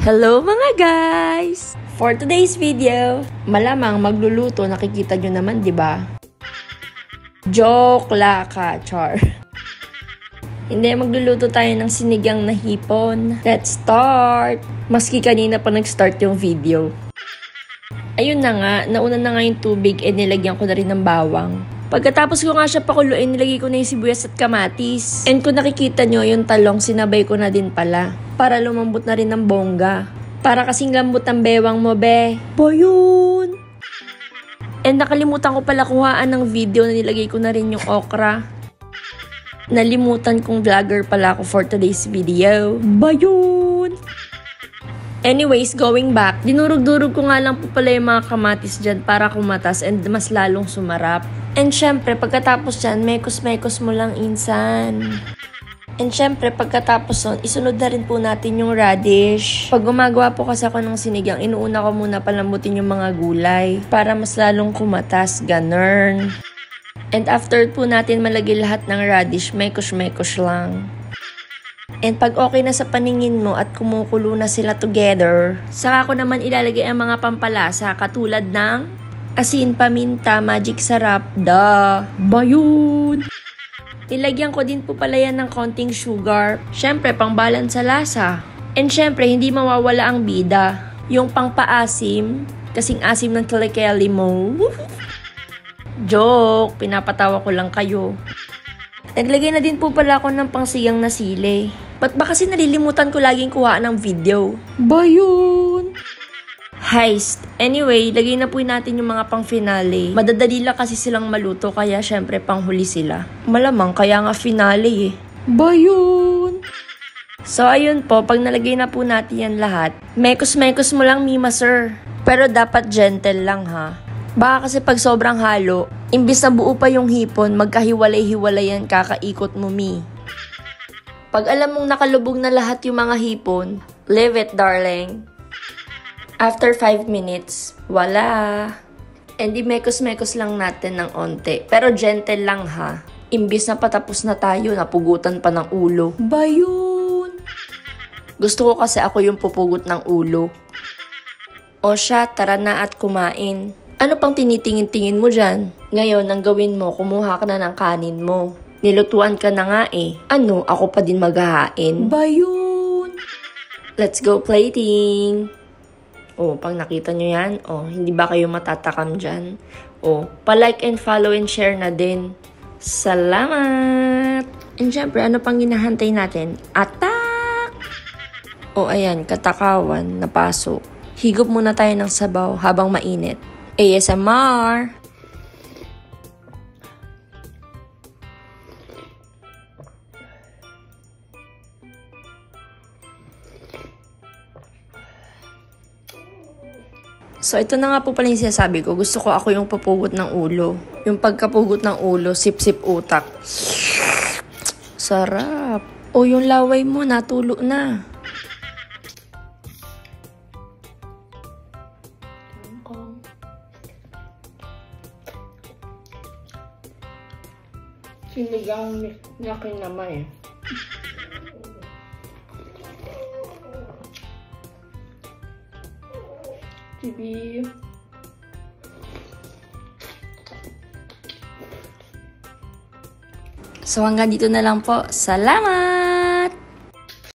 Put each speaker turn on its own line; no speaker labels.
Hello mga guys! For today's video, malamang magluluto, nakikita nyo naman, di ba? Joke laka, char. Hindi, magluluto tayo ng sinigang na hipon. Let's start! Maski kanina pa nag-start yung video. Ayun na nga, nauna na nga yung tubig, nilagyan ko na rin ng bawang. Pagkatapos ko nga siya pakuluin, nilagay ko na yung sibuyas at kamatis. And kung nakikita nyo, yung talong, sinabay ko na din pala. Para lumambot na rin ng bongga. Para kasing lambot ng bewang mo, be. Boyun! And nakalimutan ko pala kuhaan ng video na nilagay ko na rin yung okra. Nalimutan kong vlogger pala ako for today's video. Boyun! Anyways, going back, dinurog-durog ko nga lang po pala yung mga kamatis dyan para kumatas and mas lalong sumarap. And syempre, pagkatapos dyan, mekos-mekos mo lang insan. And syempre, pagkatapos nun, isunod na rin po natin yung radish. Pag gumagawa po kasi ako ng sinigang, inuuna ko muna palambutin yung mga gulay para mas lalong kumatas, ganun. And after po natin malagay lahat ng radish, mekos-mekos lang. And pag okay na sa paningin mo at kumukulo na sila together, saka ko naman ilalagay ang mga pampalasa katulad ng asin, paminta, magic sarap, bayun! Nilagyan ko din po pala yan ng konting sugar. Syempre, pang balance sa lasa. And syempre, hindi mawawala ang bida. Yung pangpaasim, kasing asim ng kilikeli mo. Joke, pinapatawa ko lang kayo. Naglagay na din po pala ako ng pangsiyang na sili. Ba't ba kasi nalilimutan ko laging kuhaan ng video? Bayun! Heist. Anyway, lagay na po natin yung mga pang-finale. Madadali lang kasi silang maluto, kaya syempre panghuli sila. Malamang, kaya nga finale eh. Bayun! So, ayun po, pag nalagay na po natin yan lahat, mekos-mekos mo lang, Mima sir. Pero dapat gentle lang ha. Baka kasi pag sobrang halo, imbis na buo pa yung hipon, magkahiwalay-hiwalay yan, kakaikot mo, mi. Pag alam mong nakalubog na lahat yung mga hipon, leave it, darling. After 5 minutes, wala. And mekos-mekos lang natin ng onte. Pero gentle lang ha. Imbis na patapos na tayo, napugutan pa ng ulo. Bayun! Gusto ko kasi ako yung pupugot ng ulo. O siya, tara na at kumain. Ano pang tinitingin-tingin mo dyan? Ngayon, ang gawin mo, kumuha ka na ng kanin mo. Nilutuan ka na nga eh. Ano, ako pa din maghahain? Bayun! Let's go plating! Oh, pag nakita nyo yan, oh, hindi ba kayo matatakam dyan? Oh, pa-like and follow and share na din. Salamat! And syempre, ano pang hinahantay natin? Attack! Oh, ayan, katakawan, napasok. Higop muna tayo ng sabaw habang mainit. ASMR! So, ito na nga po pala yung sinasabi ko. Gusto ko ako yung papugot ng ulo. Yung pagkapugot ng ulo, sip-sip utak. Sarap. O, yung laway mo, natulo na. Sinigang nakin naman eh. TV. So hanggang dito na lang po. Salamat!